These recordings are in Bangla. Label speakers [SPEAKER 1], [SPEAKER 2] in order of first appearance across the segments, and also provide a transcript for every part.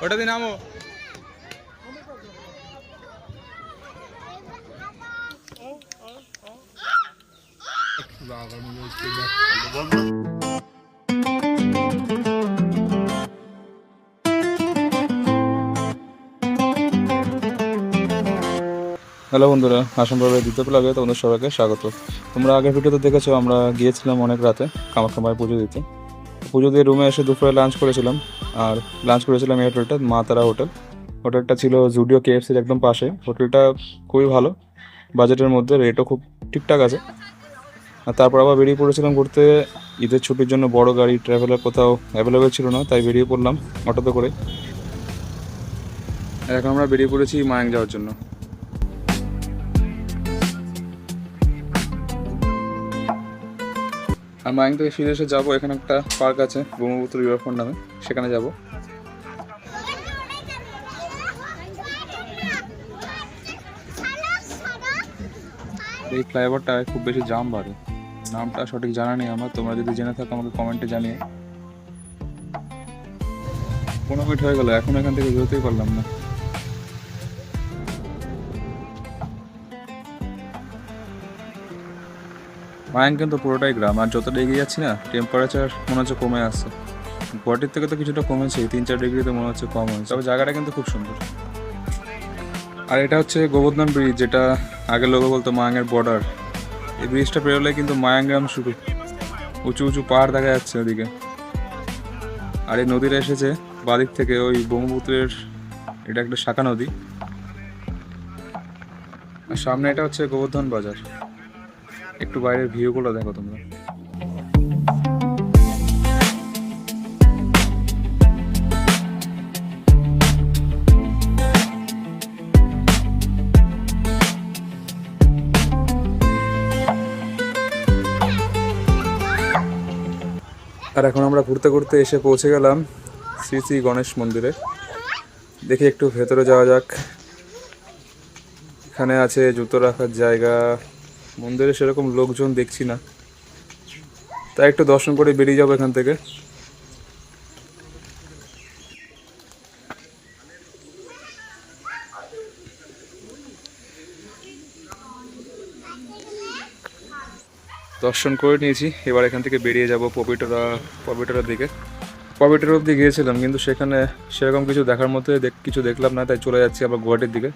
[SPEAKER 1] ওটা দিন নামো। হ্যালো বন্ধুরা, আসাম পর্বের দ্বিতীয় ব্লগে তোমাদের সবাইকে স্বাগত। তোমরা আগের ভিডিওতে দেখেছো আমরা গিয়েছিলাম অনেক রাতে কামাখ্যা মায়ের পুজো দিতে। পুজো দিয়ে রুমে এসে দুপুরে লাঞ্চ করেছিলাম, আর লাঞ্চ করেছিলাম এই হোটেলটা মা তারা হোটেল। হোটেলটা ছিল জুডিও কেএফসির একদম পাশে। হোটেলটা খুবই ভালো, বাজেটের মধ্যে, রেটও খুব ঠিকঠাক আছে। আর তারপর আবার বেরিয়ে পড়েছিলাম ঘুরতে। ঈদের ছুটির জন্য বড় গাড়ি ট্রাভেলার কোথাও অ্যাভেলেবেল ছিল না, তাই বেরিয়ে পড়লাম অটোতে করে। আর এখন আমরা বেরিয়ে পড়েছি মায়াং যাওয়ার জন্য। আর মায়াং থেকে ফিরে এসে যাবো, এখানে একটা পার্ক আছে ব্রহ্মপুত্র রিভারফ্রন্ট নামে, সেখানে যাব। এই ফ্লাইওভারটায় খুব বেশি জাম বাড়ে, নামটা সঠিক জানা নেই আমার, তোমরা যদি জেনে থাকো আমাকে কমেন্টে জানিয়ে। 15 মিনিট হয়ে গেল, এখন এখান থেকে বেরোতেই পারলাম না। মায়াং কিন্তু পুরোটাই গ্রাম, আর যতটা এগিয়ে যাচ্ছি না টেম্পারেচার মনে হচ্ছে কমে আসছে। গুয়াহাটির থেকে তো কিছুটা কমেছে, 3-4 ডিগ্রিতে মনে হচ্ছে কম হয়েছে, তবে জায়গাটা কিন্তু খুব সুন্দর। আর এটা হচ্ছে গোবর্ধন ব্রিজ, যেটা আগে লোকে বলতো মায়াংয়ের বর্ডার। এই ব্রিজটা পেরোলে কিন্তু মায়াং গ্রাম শুরু। উঁচু উঁচু পাহাড় দেখা যাচ্ছে ওদিকে। আর এই নদীটা এসেছে বাদিক থেকে, ওই ব্রহ্মপুত্রের, এটা একটা শাখা নদী। আর সামনে এটা হচ্ছে গোবর্ধন বাজার। একটু বাইরের ভিউগুলো দেখো তোমরা। আর এখন আমরা ঘুরতে ঘুরতে এসে পৌঁছে গেলাম শ্রী শ্রী গণেশ মন্দিরে। দেখি একটু ভেতরে যাওয়া যাক। এখানে আছে জুতো রাখার জায়গা। মন্দিরে সেরকম লোকজন দেখছি না, তাই একটু দর্শন করে বেরিয়ে যাবো এখান থেকে। দর্শন করে নিয়েছি, এবার এখান থেকে বেরিয়ে যাব পবিতরার দিকে। পবিতরা অবধি গিয়েছিলাম, কিন্তু সেখানে সেরকম কিছু দেখার মধ্যে কিছু দেখলাম না, তাই চলে যাচ্ছি আবার গুয়াহাটির দিকে।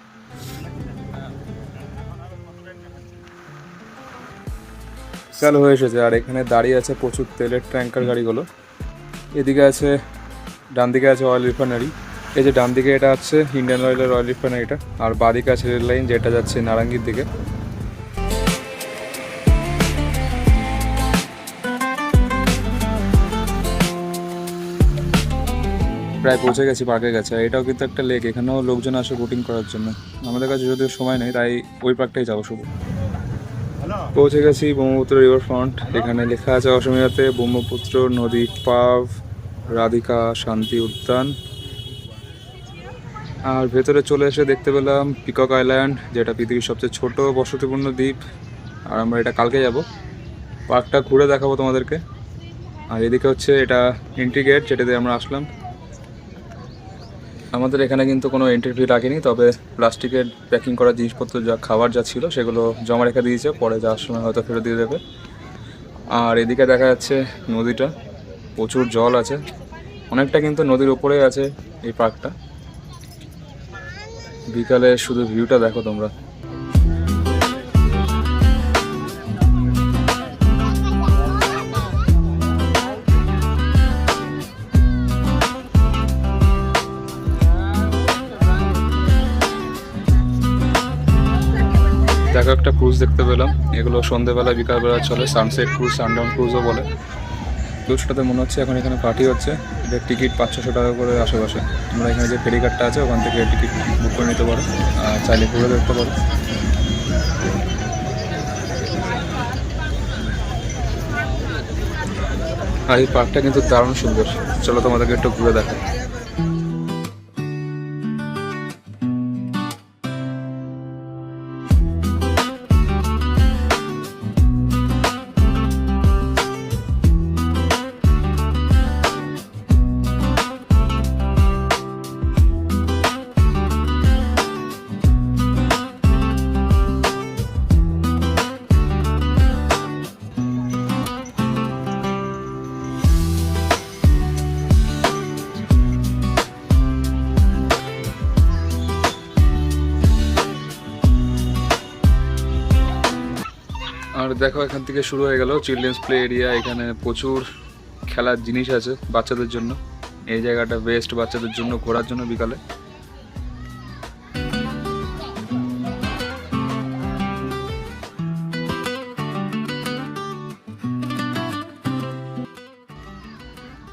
[SPEAKER 1] চালু হয়ে এসেছে, আর এখানে দাঁড়িয়ে আছে প্রচুর তেলের ট্যাঙ্কার গাড়িগুলো। এদিকে আছে, ডান দিকে আছে অয়েল রিফাইনারি। এই যে ডান দিকে এটা আছে ইন্ডিয়ান অয়েলের অয়েল রিফাইনারিটা, আর বাঁদিকে আছে রেল লাইন যেটা যাচ্ছে নারাঙ্গীর দিকে। প্রায় পৌঁছে গেছি পার্কের কাছে। এটাও কিন্তু একটা লেক, এখানেও লোকজন আসে বোটিং করার জন্য। আমাদের কাছে যদিও সময় নেই, তাই ওই পার্কটাই যাবো শুধু। পৌঁছে গেছি ব্রহ্মপুত্র রিভার ফ্রন্ট। এখানে লেখা আছে অসমীয়াতে ব্রহ্মপুত্র নদী পাভ রাধিকা শান্তি উদ্যান। আর ভেতরে চলে এসে দেখতে পেলাম পিকক আইল্যান্ড, যেটা পৃথিবীর সবচেয়ে ছোট বসতিপূর্ণ দ্বীপ। আর আমরা এটা কালকে যাব, পার্কটা ঘুরে দেখাবো তোমাদেরকে। আর এদিকে হচ্ছে এটা এন্ট্রি গেট, যেটাতে আমরা আসলাম। আমাদের এখানে কিন্তু কোনো এন্ট্রি ফি লাগেনি, তবে প্লাস্টিকের প্যাকিং করা জিনিসপত্র যা খাবার যা ছিল সেগুলো জমা রেখে দিয়েছে, পরে যাওয়ার সময় হয়তো ফেরত দিয়ে দেবে। আর এদিকে দেখা যাচ্ছে নদীটা, প্রচুর জল আছে, অনেকটা কিন্তু নদীর উপরেই আছে এই পার্কটা। বিকালে শুধু ভিউটা দেখো তোমরা। দেখো একটা ক্রুজ দেখতে পেলাম, এগুলো সন্ধ্যেবেলা বিকালবেলা চলে, সানসেট ক্রুজ, সানডাউন ক্রুজও বলে। ক্রুজটাতে মনে হচ্ছে এখন এখানে পার্টি হচ্ছে। এদের টিকিট 500-600 টাকা করে আশেপাশে। তোমরা এখানে যে ফেরি কার্ডটা আছে ওখান থেকে টিকিট বুক করে নিতে পারো, আর চাইলে ঘুরে দেখতে পারো। আর এই পার্কটা কিন্তু দারুণ সুন্দর, চলো তোমাদেরকে একটু ঘুরে দেখাই। আর দেখো এখান থেকে শুরু হয়ে গেল চিলড্রেন্স প্লে এরিয়া। এখানে প্রচুর খেলার জিনিস আছে বাচ্চাদের জন্য। এই জায়গাটা বেস্ট বাচ্চাদের জন্য ঘোরার জন্য বিকালে।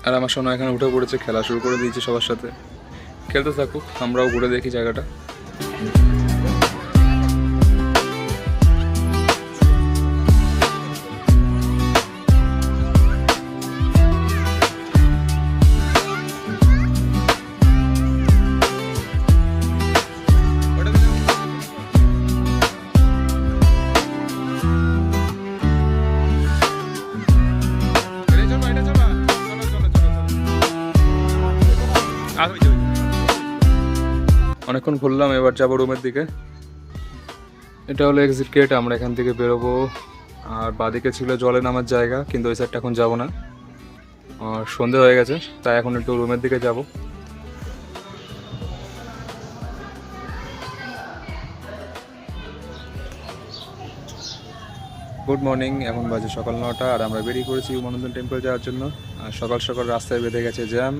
[SPEAKER 1] আর আমার সোনা এখানে উঠে পড়েছে, খেলা শুরু করে দিয়েছে সবার সাথে। খেলতে থাকুক, আমরাও ঘুরে দেখি জায়গাটা। অনেকক্ষণ ঘুরলাম, এবার যাবো রুমের দিকে। এটা হলো এক্সিট গেট, আমরা এখান থেকে বেরোবো। আর বাদিকে ছিল জলে নামার জায়গা, কিন্তু ওই সাইডটা এখন যাবো না, আর সন্ধে হয়ে গেছে, তাই এখন একটু রুমের দিকে যাব। গুড মর্নিং, এখন বাজে সকাল 9টা, আর আমরা বেরিয়ে পড়েছি উমানন্দ টেম্পল যাওয়ার জন্য। আর সকাল সকাল রাস্তায় বেঁধে গেছে জ্যাম।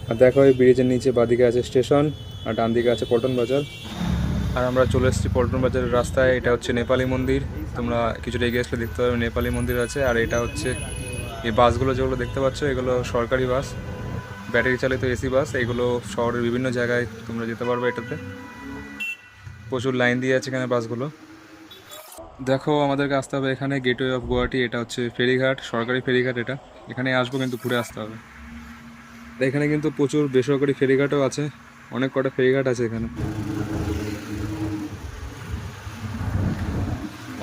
[SPEAKER 1] আর দেখো এই ব্রিজের নিচে বাদিকে আছে স্টেশন, আর ডান দিকে আছে পল্টন বাজার। আর আমরা চলে এসেছি পল্টন বাজারের রাস্তায়। এটা হচ্ছে নেপালি মন্দির, তোমরা কিছুটা এগিয়ে আসলে দেখতে পাবে নেপালি মন্দির আছে। আর এটা হচ্ছে এই বাসগুলো যেগুলো দেখতে পাচ্ছ, এগুলো সরকারি বাস, ব্যাটারি চালিত এসি বাস। এগুলো শহরের বিভিন্ন জায়গায় তোমরা যেতে পারবে এটাতে। প্রচুর লাইন দিয়ে আছে এখানে বাসগুলো। দেখো আমাদেরকে আসতে হবে এখানে গেটওয়ে অফ গুয়াহাটি। এটা হচ্ছে ফেরিঘাট, সরকারি ফেরিঘাট এটা। এখানে আসবো কিন্তু ঘুরে আসতে হবে। এখানে কিন্তু প্রচুর বেসরকারি ফেরিঘাটও আছে, অনেক কটা ফেরিঘাট আছে এখানে।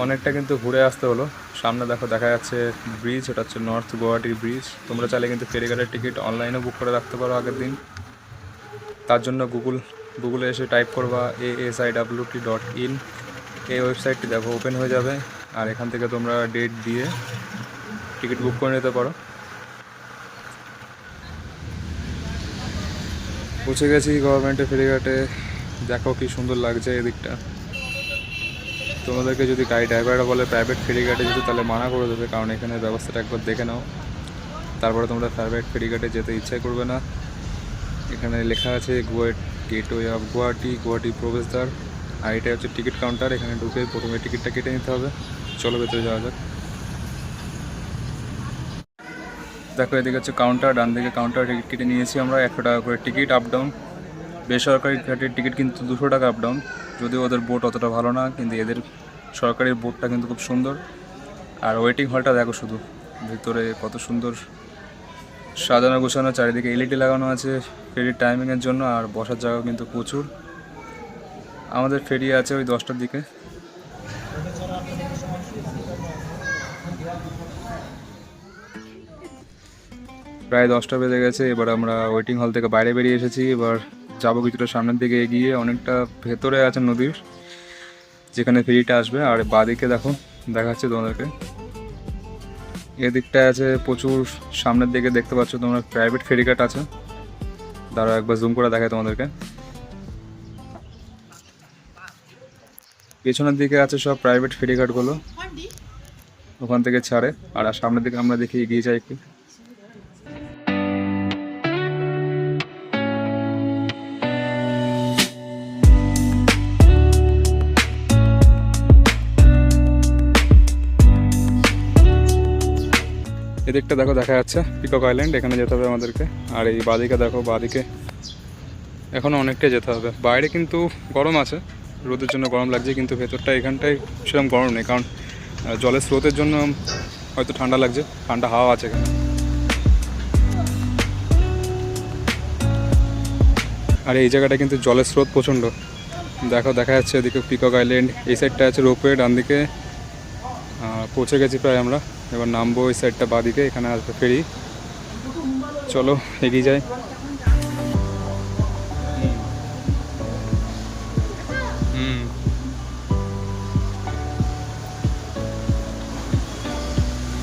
[SPEAKER 1] অনেকটা কিন্তু ঘুরে আসতে হলো। সামনে দেখো দেখা যাচ্ছে ব্রিজ, ওটা হচ্ছে নর্থ গুয়াহাটির ব্রিজ। তোমরা চাইলে কিন্তু ফেরিঘাটের টিকিট অনলাইনেও বুক করে রাখতে পারো আগের দিন। তার জন্য গুগলে এসে টাইপ করবা asiwt.in। এই ওয়েবসাইটটি দেখো ওপেন হয়ে যাবে, আর এখান থেকে তোমরা ডেট দিয়ে টিকিট বুক করে নিতে পারো। পৌঁছে গেছি গভর্নমেন্টের ফেরিঘাটে। দেখো কি সুন্দর লাগছে এদিকটা। তোমাদেরকে যদি গাড়ি ড্রাইভাররা বলে প্রাইভেট ফেরিঘাটে যেতে, তাহলে মানা করে দেবে, কারণ এখানে ব্যবস্থাটা একবার দেখে নাও, তারপরে তোমরা প্রাইভেট ফেরিঘাটে যেতে ইচ্ছাই করবে না। এখানে লেখা আছে গেটওয়ে অফ গুয়াহাটি, গুয়াহাটি প্রবেশদ্বার। আর এটা হচ্ছে টিকিট কাউন্টার, এখানে ঢুকে প্রথমে টিকিটটা কেটে নিতে হবে। চলো ভেতরে যাওয়া যাক। দেখো এদিকে হচ্ছে কাউন্টার, ডান দিকে কাউন্টার। টিকিট কেটে নিয়েছি আমরা, 100 টাকা করে টিকিট আপ ডাউন। বেসরকারি ঘাটের টিকিট কিন্তু 200 টাকা আপ ডাউন। যদিও ওদের বোট অতটা ভালো না, কিন্তু এদের সরকারের বোটটা কিন্তু খুব সুন্দর। আর ওয়েটিং হলটা দেখো শুধু, ভিতরে কত সুন্দর সাজানো গোছানো, চারিদিকে এলইডি লাগানো আছে ফেরির টাইমিংয়ের জন্য। আর বসার জায়গা কিন্তু প্রচুর। আমাদের ফেরি আছে ওই 10টার দিকে। প্রায় 10টা বেজে গেছে। এবার আমরা ওয়েটিং হল থেকে বাইরে বেরিয়ে এসেছি। এবার যাবো কিছুটা সামনের দিকে এগিয়ে। অনেকটা ভেতরে আছে নদীর, যেখানে ফেরিটা আসবে। আর বাঁদিকে দেখো দেখাচ্ছে তোমাদেরকে, এদিকটায় আছে প্রচুর। সামনের দিকে দেখতে পাচ্ছ তোমরা প্রাইভেট ফেরিঘাট আছে। দাঁড়াও একবার জুম করে দেখায় তোমাদেরকে। পেছনের দিকে আছে সব প্রাইভেট ফেরিঘাটগুলো, ওখান থেকে ছাড়ে। আর সামনের দিকে আমরা দেখি এগিয়ে যাই একটু। এদিকটা দেখো দেখা যাচ্ছে পিকক আইল্যান্ড, এখানে যেতে হবে আমাদেরকে। আর এই বাঁদিকে দেখো, বাঁদিকে এখনও অনেকটাই যেতে হবে। বাইরে কিন্তু গরম আছে, রোদের জন্য গরম লাগছে, কিন্তু ভেতরটা এখানটায় সেরকম গরম নেই, কারণ জলের স্রোতের জন্য হয়তো ঠান্ডা লাগছে, ঠান্ডা হাওয়া আছে এখানে। আর এই জায়গাটা কিন্তু জলের স্রোত প্রচণ্ড। দেখো দেখা যাচ্ছে এদিকে পিকক আইল্যান্ড, এই সাইডটা আছে রোপওয়ে ডান দিকে। পৌঁছে গেছি প্রায় আমরা, এবার নামবো ওই সাইডটা বাঁদিকে, এখানে আসবে ফেরি। চলো এগিয়ে যাই।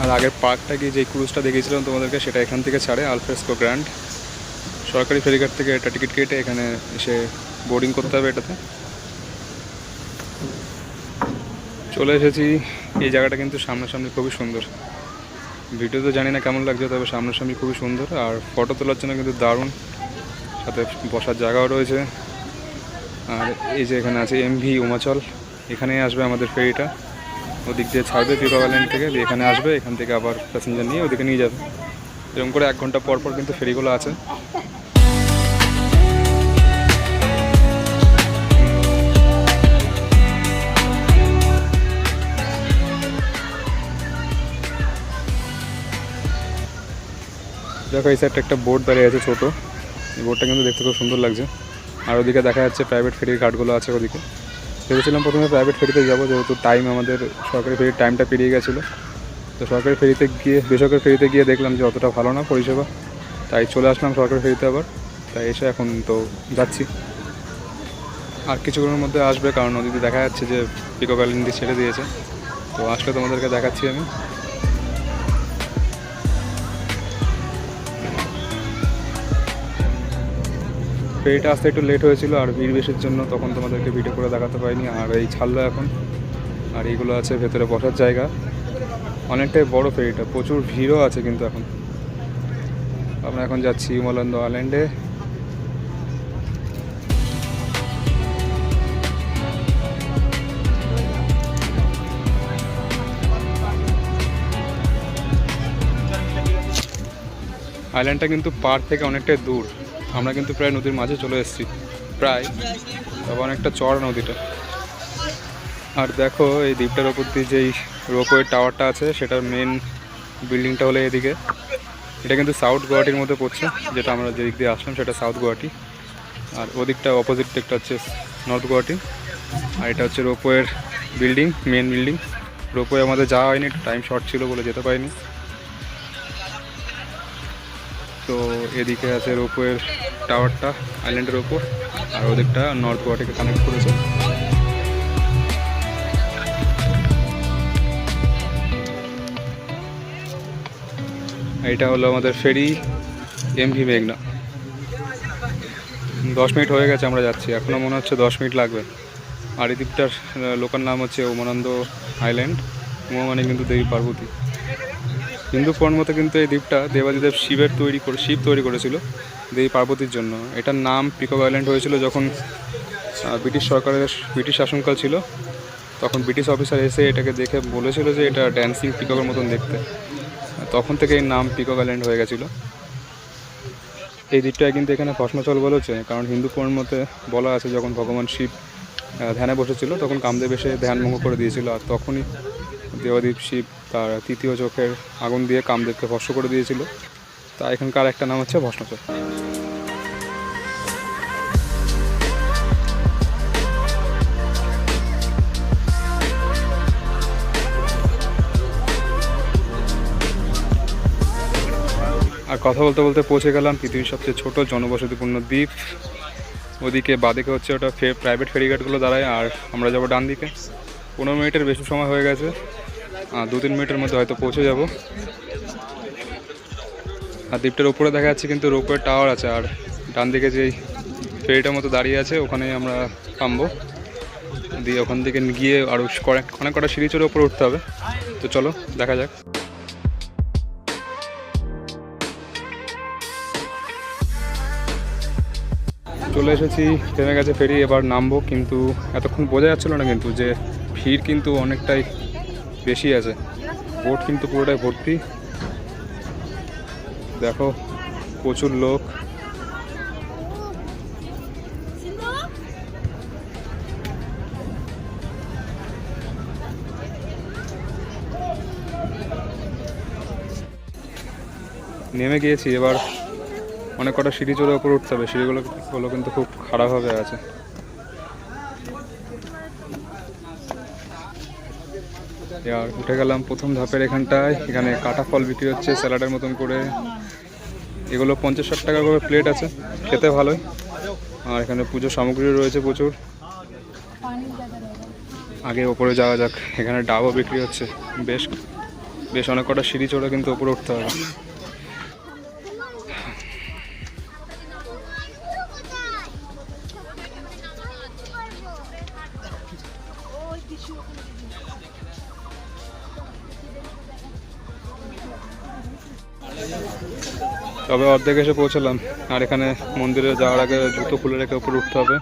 [SPEAKER 1] আর আগের পার্কটা কি যে ক্রুজটা দেখিয়েছিলাম তোমাদেরকে, সেটা এখান থেকে ছাড়ে, আলফ্রেস্কো গ্র্যান্ড। সরকারি ফেরিঘাট থেকে এটা টিকিট কেটে এখানে এসে বোর্ডিং করতে হবে এটাতে। চলে এসেছি। এই জায়গাটা কিন্তু সামনাসামনি খুবই সুন্দর। ভিডিও তো জানি না কেমন লাগছে, তবে সামনাসামনি খুবই সুন্দর আর ফটো তোলার জন্য কিন্তু দারুণ। সাথে বসার জায়গাও রয়েছে। আর এই যে এখানে আছে এমভি উমাচল, এখানেই আসবে আমাদের ফেরিটা। ওদিক দিয়ে ছাড়বে পিকক আইল্যান্ড থেকে, এখানে আসবে, এখান থেকে আবার প্যাসেঞ্জার নিয়ে ওদিকে নিয়ে যাবে। এরকম করে 1 ঘন্টা পর পর কিন্তু ফেরিগুলো আছে। দেখো এই সাইডটা একটা বোট দাঁড়িয়ে আছে ছোটো, এই বোটটা কিন্তু দেখতে খুব সুন্দর লাগছে। আর ওদিকে দেখা যাচ্ছে প্রাইভেট ফেরির ঘাটগুলো আছে ওদিকে। ভেবেছিলাম প্রথমে প্রাইভেট ফেরিতে যাবো, যেহেতু টাইম আমাদের সরকারি ফেরির টাইমটা পেরিয়ে গেছিলো। তো সরকারি ফেরিতে গিয়ে বেসরকারি ফেরিতে গিয়ে দেখলাম যে অতটা ভালো না পরিষেবা, তাই চলে আসলাম সরকারি ফেরিতে আবার। তাই এসে এখন তো যাচ্ছি, আর কিছুক্ষণের মধ্যে আসবে, কারণ নদীতে দেখা যাচ্ছে যে পিকক আইল্যান্ড দিয়ে ছেড়ে দিয়েছে। তো আসলে তোমাদেরকে দেখাচ্ছি আমি। ফেরিটা আসতে একটু লেট হয়েছিল আর ভিড় বেশির জন্য তখন তোমাদেরকে ভিডিও করে দেখাতে পারিনি। আর এই ছাড়লো এখন, আর এইগুলো আছে ভেতরে বসার জায়গা। অনেকটাই বড় ফেরিটা, প্রচুর ভিড়ও আছে কিন্তু এখন। আমরা এখন যাচ্ছি উমানন্দ আইল্যান্ডে। আইল্যান্ডটা কিন্তু পাড় থেকে অনেকটাই দূর। আমরা কিন্তু প্রায় নদীর মাঝে চলে এসেছি, প্রায়, তবে অনেকটা চড়া নদীটা। আর দেখো এই দ্বীপটার ওপর দিয়ে যেই রোপওয়ে টাওয়ারটা আছে, সেটার মেন বিল্ডিংটা হলো এদিকে। এটা কিন্তু সাউথ গুয়াহাটির মধ্যে পড়ছে, যেটা আমরা যেদিক দিয়ে আসলাম সেটা সাউথ গুয়াহাটি। আর ওদিকটা অপোজিট দিকটা হচ্ছে নর্থ গুয়াহাটি। আর এটা হচ্ছে রোপওয়ের বিল্ডিং, মেন বিল্ডিং। রোপওয়ে আমাদের যাওয়া হয়নি, টাইম শর্ট ছিল বলে যেতে পারিনি। তো এদিকে আছে রোপওয়ের টাওয়ারটা আইল্যান্ডের ওপর, আর ওদিকটা নর্থ গুয়াহাটিকে কানেক্ট করেছে। এটা হলো আমাদের ফেরি এমভি মেঘনা। 10 মিনিট হয়ে গেছে আমরা যাচ্ছি, এখনও মনে হচ্ছে 10 মিনিট লাগবে। আর এই দ্বীপটার লোকাল নাম হচ্ছে উমানন্দ আইল্যান্ড। উমা মানে কিন্তু দেবী পার্বতী। হিন্দু পুরাণ মতে কিন্তু এই দ্বীপটা দেবাদিদেব শিব তৈরি করেছিল দেবী পার্বতীর জন্য। এটার নাম পিকক আইল্যান্ড হয়েছিল যখন ব্রিটিশ শাসনকাল ছিল। তখন ব্রিটিশ অফিসার এসে এটাকে দেখে বলেছিল যে এটা ড্যান্সিং পিককের মতন দেখতে। তখন থেকে এই নাম পিকক আইল্যান্ড হয়ে গেছিলো। এই দ্বীপটায় কিন্তু এখানে ভস্মাচল বলেছে, কারণ হিন্দু পুরাণ মতে বলা আছে যখন ভগবান শিব ধ্যানে বসেছিল তখন কামদেব এসে ধ্যানভঙ্গ করে দিয়েছিল। আর তখনই দেবাদেব শিব তার তৃতীয় চোখের আগুন দিয়ে কামদেবকে ভস্ম করে দিয়েছিল। তা এখানকার একটা নাম হচ্ছে ভস্মাচল। আর কথা বলতে বলতে পৌঁছে গেলাম পৃথিবীর সবচেয়ে ছোট জনবসতিপূর্ণ দ্বীপ। ওদিকে বাদিকে হচ্ছে ওটা প্রাইভেট ফেরিঘাটগুলো দাঁড়ায়, আর আমরা যাবো ডান দিকে। 15 মিনিটের বেশি সময় হয়ে গেছে, 2-3 মিনিটের মধ্যে হয়তো পৌঁছে যাব। আর দ্বীপটার উপরে দেখা যাচ্ছে কিন্তু রোপওয়ে টাওয়ার আছে, আর ডান দিকে যেই ফেরিটার মতো দাঁড়িয়ে আছে ওখানেই আমরা থামবো। দিয়ে ওখান থেকে গিয়ে আরও অনেক কটা সিঁড়ি চড়ে উপরে উঠতে হবে। তো চলো দেখা যাক। চলে এসেছি, থেমে গেছে ফেরি, এবার নামবো। কিন্তু এতক্ষণ বোঝা যাচ্ছিলো না কিন্তু যে ভিড় কিন্তু অনেকটাই বেশি আছে। বোট কিন্তু পুরোটাই ভর্তি, দেখো প্রচুর লোক। নেমে গিয়েছি, এবার অনেক কটা সিঁড়ি চড়ে উপরে উঠতে হবে। সিঁড়িগুলো কিন্তু খুব খারাপভাবে আছে। আর উঠে গেলাম প্রথম ধাপের এখানটায়। এখানে কাটা ফল বিক্রি হচ্ছে স্যালাডের মতন করে। এগুলো 50-60 টাকা করে প্লেট আছে, খেতে ভালোই। আর এখানে পুজোর সামগ্রী রয়েছে প্রচুর। আগে ওপরে যাওয়া যাক। এখানে ডাবও বিক্রি হচ্ছে। বেশ অনেক কটা সিঁড়ি চড়ে কিন্তু উপরে উঠতে হবে। তবে অর্ধেক এসে পৌঁছালাম। আর এখানে মন্দিরে যাওয়ার আগে জুতো খুলে রেখে উপরে উঠতে হবে।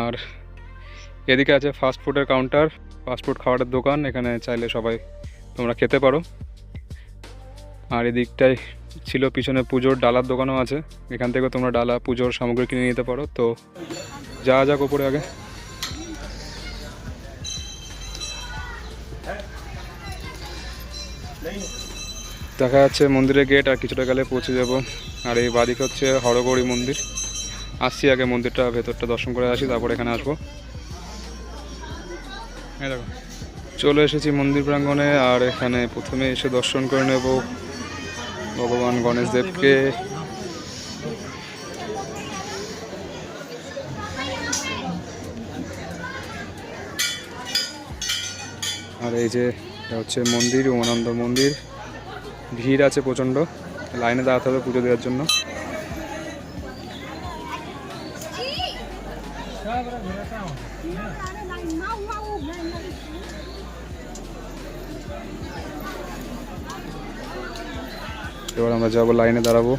[SPEAKER 1] আর এদিকে আছে ফাস্ট ফুডের কাউন্টার, ফাস্ট ফুড খাবারের দোকান, এখানে চাইলে সবাই তোমরা খেতে পারো। আর এদিকটায় ছিল পিছনে পুজোর ডালার দোকানও আছে, এখান থেকে তোমরা ডালা পুজোর সামগ্রী কিনে নিতে পারো। তো যাওয়া যাক উপরে আগে। দেখা যাচ্ছে মন্দিরের গেট, আর কিছুটা গেলে পৌঁছে যাব। আর এই বাদিকে হচ্ছে হরগৌরী মন্দির। আসছি আগে মন্দিরটা ভেতরটা দর্শন করে আসি, তারপর এখানে আসবো। হ্যাঁ দেখো চলে এসেছি মন্দির প্রাঙ্গণে। আর এখানে প্রথমে এসে দর্শন করে নেব ভগবান গণেশ দেবকে। আর এই যে এটা হচ্ছে মন্দির, উমানন্দ মন্দির। ভিড় আছে প্রচণ্ড, লাইনে দাঁড়াতে হবে পুজো দেওয়ার জন্য। এবার আমরা যাবো, লাইনে দাঁড়াবো।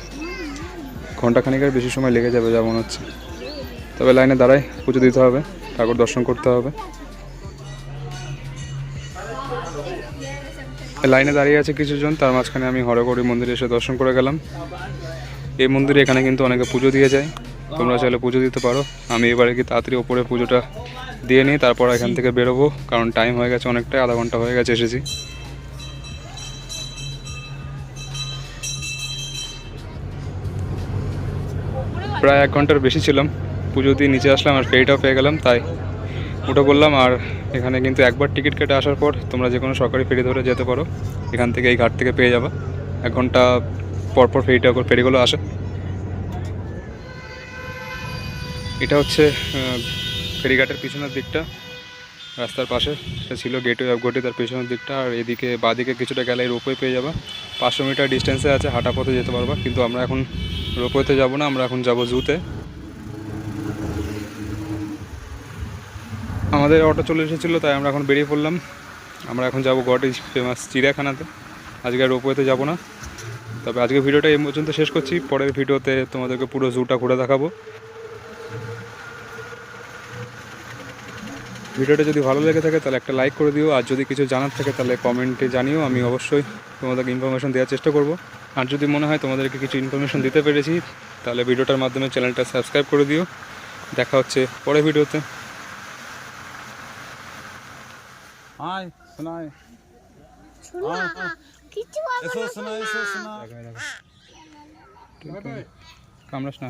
[SPEAKER 1] ঘন্টাখানিকের বেশি সময় লেগে যাবে যা মনে হচ্ছে। তবে লাইনে দাঁড়াই, পুজো দিতে হবে, ঠাকুর দর্শন করতে হবে। লাইনে দাঁড়িয়ে আছে কিছুজন, তার মাঝখানে আমি হরগৌরী মন্দিরে এসে দর্শন করে গেলাম। এই মন্দিরে এখানে কিন্তু অনেকে পুজো দিয়ে যায়, তোমরা চাইলে পুজো দিতে পারো। আমি এবারে কি তাড়াতাড়ি ওপরে পুজোটা দিয়ে নিই, তারপর এখান থেকে বেরোবো, কারণ টাইম হয়ে গেছে অনেকটাই, আধা ঘন্টা হয়ে গেছে এসেছি। প্রায় 1 ঘন্টার বেশি ছিলাম, পুজো দিয়ে নিচে আসলাম আর ফেরিটাও পেয়ে গেলাম, তাই উঠে পড়লাম। আর এখানে কিন্তু একবার টিকিট কেটে আসার পর তোমরা যে কোনো সরকারি ফেরি ধরে যেতে পারো, এখান থেকে এই ঘাট থেকে পেয়ে যাবা। 1 ঘন্টা পরপর ফেরিগুলো আসে। এটা হচ্ছে ফেরিঘাটের পিছনের দিকটা, রাস্তার পাশে সেটা ছিল গেটওয়ে অফ গটি, তার পিছনের দিকটা। আর এদিকে বাঁদিকে কিছুটা গেলে রোপওয়ে পেয়ে যাবা, 500 মিটার ডিস্টেন্সে আছে, হাঁটা পথে যেতে পারবা। কিন্তু আমরা এখন রোপওয়েতে যাব না, আমরা এখন যাব জুতে। আমাদের অটো চলে এসেছিলো, তাই আমরা এখন বেরিয়ে পড়লাম। আমরা এখন যাব গটির ফেমাস চিড়িয়াখানাতে, আজকে আর রোপওয়েতে যাব না। তবে আজকে ভিডিওটা এই পর্যন্ত শেষ করছি, পরের ভিডিওতে তোমাদেরকে পুরো জুটা ঘুরে দেখাবো। ভিডিওটা যদি ভালো লেগে থাকে তাহলে একটা লাইক করে দিও, আর যদি কিছু জানার থাকে তাহলে কমেন্টে জানিও, আমি অবশ্যই তোমাদেরকে ইনফরমেশন দেওয়ার চেষ্টা করব। আর যদি মনে হয় তোমাদেরকে কিছু ইনফরমেশন দিতে পেরেছি, তাহলে ভিডিওটার মাধ্যমে চ্যানেলটা সাবস্ক্রাইব করে দিও। দেখা হচ্ছে পরের ভিডিওতে। কামড়াস না।